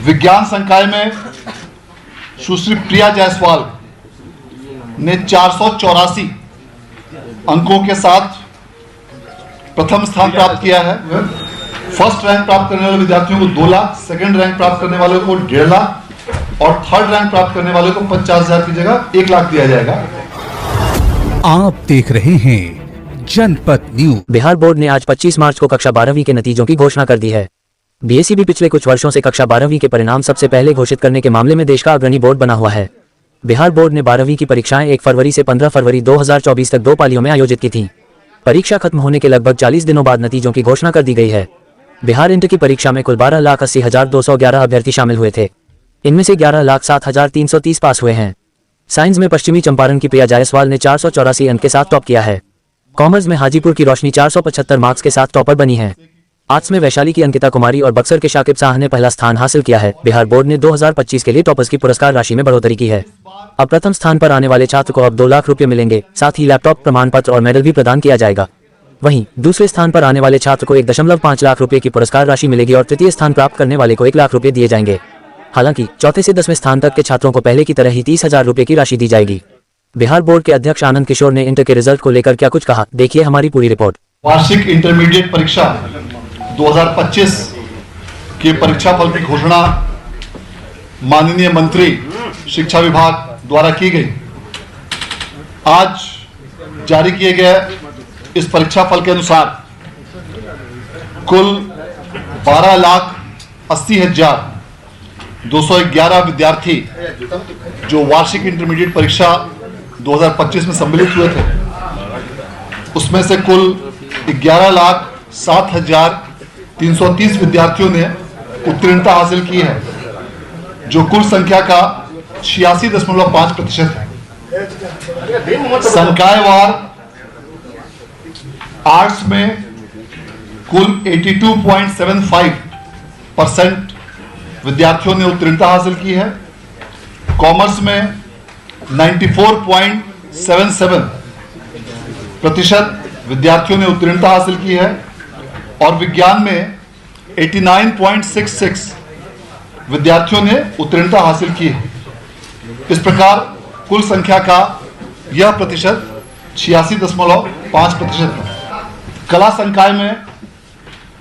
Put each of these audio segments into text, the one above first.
विज्ञान संकाय में सुश्री प्रिया जायसवाल ने 484 अंकों के साथ प्रथम स्थान प्राप्त किया है। फर्स्ट रैंक प्राप्त करने वाले विद्यार्थियों को 2 लाख, सेकंड रैंक प्राप्त करने वाले को 1.5 लाख और थर्ड रैंक प्राप्त करने वाले को 50,000 की जगह 1 लाख दिया जाएगा। आप देख रहे हैं जनपद न्यूज। बिहार बोर्ड ने आज 25 मार्च को कक्षा 12वीं के नतीजों की घोषणा कर दी है। बीएसईबी पिछले कुछ वर्षों से कक्षा 12वीं के परिणाम सबसे पहले घोषित करने के मामले में देश का अग्रणी बोर्ड बना हुआ है। बिहार बोर्ड ने 12वीं की परीक्षाएं 1 फरवरी से 15 फरवरी 2024 तक 2 पालियों में आयोजित की थीं। परीक्षा खत्म होने के लगभग 40 दिनों बाद नतीजों की घोषणा कर दी गई है। बिहार इंटर की परीक्षा में कुल 12,80,211 अभ्यर्थी शामिल हुए थे। इनमें से 11,07,330 पास हुए हैं। साइंस में पश्चिमी चंपारण की प्रिया जायसवाल ने 484 अंक के साथ टॉप किया है। कॉमर्स में हाजीपुर की रोशनी 475 मार्क्स के साथ टॉपर बनी है। आर्ट्स में वैशाली की अंकिता कुमारी और बक्सर के शाकिब शाह ने पहला स्थान हासिल किया है। बिहार बोर्ड ने 2025 के लिए टॉपर्स की पुरस्कार राशि में बढ़ोतरी की है। अब प्रथम स्थान पर आने वाले छात्र को अब 2 लाख रुपए मिलेंगे। साथ ही लैपटॉप, प्रमाण पत्र और मेडल भी प्रदान किया जाएगा। वहीं दूसरे स्थान पर आने वाले छात्र को 1.5 लाख रुपए की पुरस्कार राशि मिलेगी और तृतीय स्थान प्राप्त करने वाले को 1 लाख रुपए दिए जाएंगे। हालांकि चौथे से 10वें स्थान तक के छात्रों को पहले की तरह ही 30,000 रुपए की राशि दी जाएगी। बिहार बोर्ड के अध्यक्ष आनंद किशोर ने इंटर के रिजल्ट को लेकर क्या कुछ कहा, देखिए हमारी पूरी रिपोर्ट। वार्षिक इंटरमीडिएट परीक्षा 2025 के परीक्षा फल की घोषणा माननीय मंत्री शिक्षा विभाग द्वारा की गई। आज जारी किए गए इस परीक्षा फल के अनुसार कुल 12,80,211 विद्यार्थी जो वार्षिक इंटरमीडिएट परीक्षा 2025 में सम्मिलित हुए थे, उसमें से कुल 11,07,330 विद्यार्थियों ने उत्तीर्णता हासिल की है, जो कुल संख्या का 86.5% है। संकायवार आर्ट्स में कुल 82.75% विद्यार्थियों ने उत्तीर्णता हासिल की है। कॉमर्स में 94.77% विद्यार्थियों ने उत्तीर्णता हासिल की है और विज्ञान में 89.66 विद्यार्थियों ने उत्तीर्णता हासिल की है। इस प्रकार कुल संख्या का यह प्रतिशत 86.5% है। कला संकाय में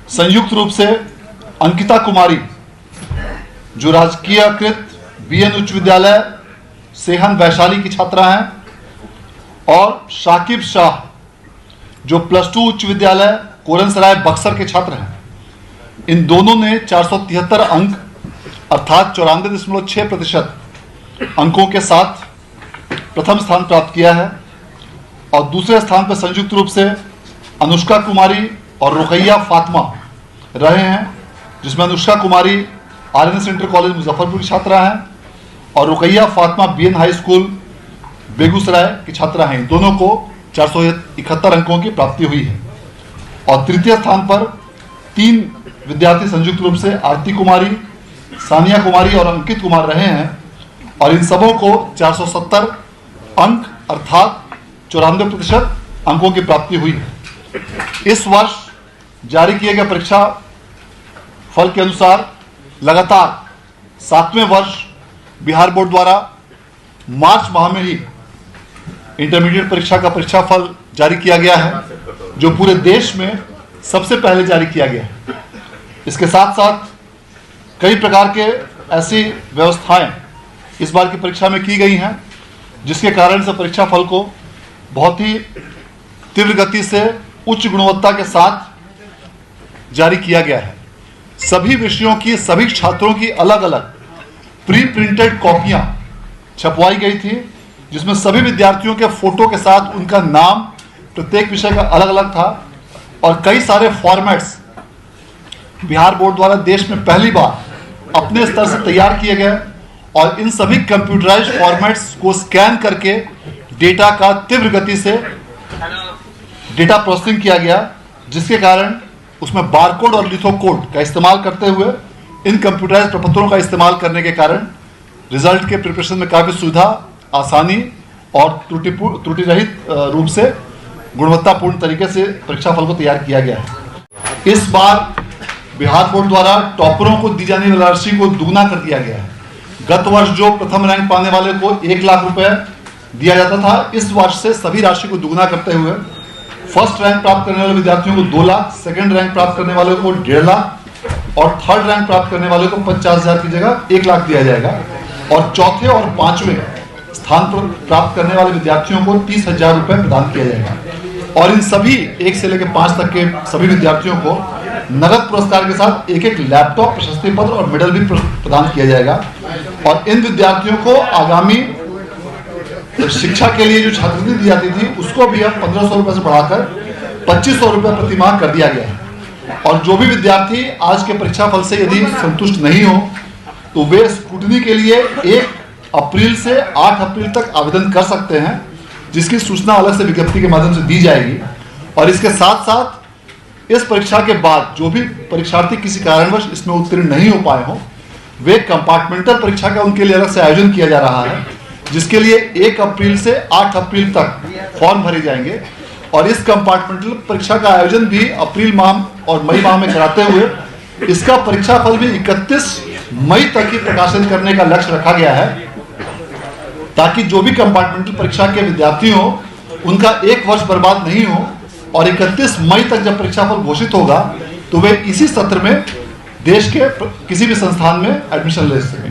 संयुक्त रूप से अंकिता कुमारी जो राजकीयकृत बीएन उच्च विद्यालय सेहन वैशाली की छात्रा हैं और शाकिब शाह जो +2 उच्च विद्यालय कोरनसराय बक्सर के छात्र हैं, इन दोनों ने 473 अंक अर्थात 94.6% अंकों के साथ प्रथम स्थान प्राप्त किया है। और दूसरे स्थान पर संयुक्त रूप से अनुष्का कुमारी और रुकैया फातिमा रहे हैं, जिसमें Anushka Kumari RNS inter college Muzaffarpur की छात्रा हैं और Ruqaiya Fatima BN high school Begusarai की छात्रा हैं। दोनों को 471 अंकों की प्राप्ति हुई है। और तृतीय स्थान पर 3 विद्यार्थी संयुक्त रूप से आरती कुमारी, सानिया कुमारी और अंकित कुमार रहे हैं और इन सबों को 470 अंक अर्थात 94% अंकों की प्राप्ति हुई है। इस वर्ष जारी किए गए परीक्षा फल के अनुसार लगातार 7वें वर्ष बिहार बोर्ड द्वारा मार्च माह में ही इंटरमीडिएट परीक्षा का परीक्षा फल जारी किया गया है, जो पूरे देश में सबसे पहले जारी किया गया है। इसके साथ साथ कई प्रकार के ऐसी व्यवस्थाएं इस बार की परीक्षा में की गई हैं, जिसके कारण से परीक्षा फल को बहुत ही तीव्र गति से उच्च गुणवत्ता के साथ जारी किया गया है। सभी विषयों की सभी छात्रों की अलग अलग प्री प्रिंटेड कॉपियां छपवाई गई थी, जिसमें सभी विद्यार्थियों के फोटो के साथ उनका नाम प्रत्येक विषय का अलग अलग था और कई सारे फॉर्मेट्स बिहार बोर्ड द्वारा देश में पहली बार अपने स्तर से तैयार किए गए और इन सभी कंप्यूटराइज्ड फॉर्मेट्स को स्कैन करके डेटा का तीव्र गति से डेटा प्रोसेसिंग किया गया, जिसके कारण उसमें बारकोड और लिथोकोड का इस्तेमाल करते हुए इन कंप्यूटराइज्ड प्रपत्रों का इस्तेमाल करने के कारण रिजल्ट के प्रिपरेशन में काफ़ी सुविधा, आसानी और त्रुटि रहित रूप से गुणवत्तापूर्ण तरीके से परीक्षा फल को तैयार किया गया है। इस बार बिहार बोर्ड द्वारा टॉपरों को दी जाने वाली राशि को दुगना कर दिया गया है। गत वर्ष जो प्रथम रैंक पाने वाले को 1 लाख रुपए दिया जाता था, इस वर्ष से सभी राशि को दुगना करते हुए फर्स्ट रैंक प्राप्त करने वाले विद्यार्थियों को 2 लाख, सेकंड रैंक प्राप्त करने वाले को 1.5 लाख और थर्ड रैंक प्राप्त करने वाले को 50,000 की जगह 1 लाख दिया जाएगा और चौथे और पांचवें स्थान पर प्राप्त करने वाले विद्यार्थियों को 30,000 रुपए प्रदान किया जाएगा और इन सभी 1 से लेकर 5 तक के सभी विद्यार्थियों को नगद पुरस्कार के साथ एक लैपटॉप, प्रशस्ति पत्र और मेडल भी प्रदान किया जाएगा और इन विद्यार्थियों को आगामी शिक्षा के लिए जो छात्रवृत्ति दी जाती थी उसको भी अब 1,500 रुपए से बढ़ाकर 2,500 रुपए प्रति माह कर दिया गया है और जो भी विद्यार्थी आज के परीक्षा फल से यदि संतुष्ट नहीं हो तो वे स्क्रूटनी के लिए 1 अप्रैल से 8 अप्रैल तक आवेदन कर सकते हैं, जिसकी सूचना अलग से विज्ञप्ति के माध्यम से दी जाएगी। और इसके साथ साथ इस परीक्षा के बाद जो भी परीक्षार्थी किसी कारणवश इसमें उत्तीर्ण नहीं हो पाए हो, वे कंपार्टमेंटल परीक्षा का उनके लिए अलग से आयोजन किया जा रहा है, जिसके लिए 1 अप्रैल से 8 अप्रैल तक फॉर्म भरे जाएंगे और इस कंपार्टमेंटल परीक्षा का आयोजन भी अप्रैल माह और मई माह में कराते हुए इसका परीक्षा फल भी 31 मई तक ही प्रकाशन करने का लक्ष्य रखा गया है, ताकि जो भी कंपार्टमेंटल परीक्षा के विद्यार्थी हो उनका 1 वर्ष बर्बाद नहीं हो और 31 मई तक जब परीक्षा फल घोषित होगा तो वे इसी सत्र में देश के किसी भी संस्थान में एडमिशन ले सकें।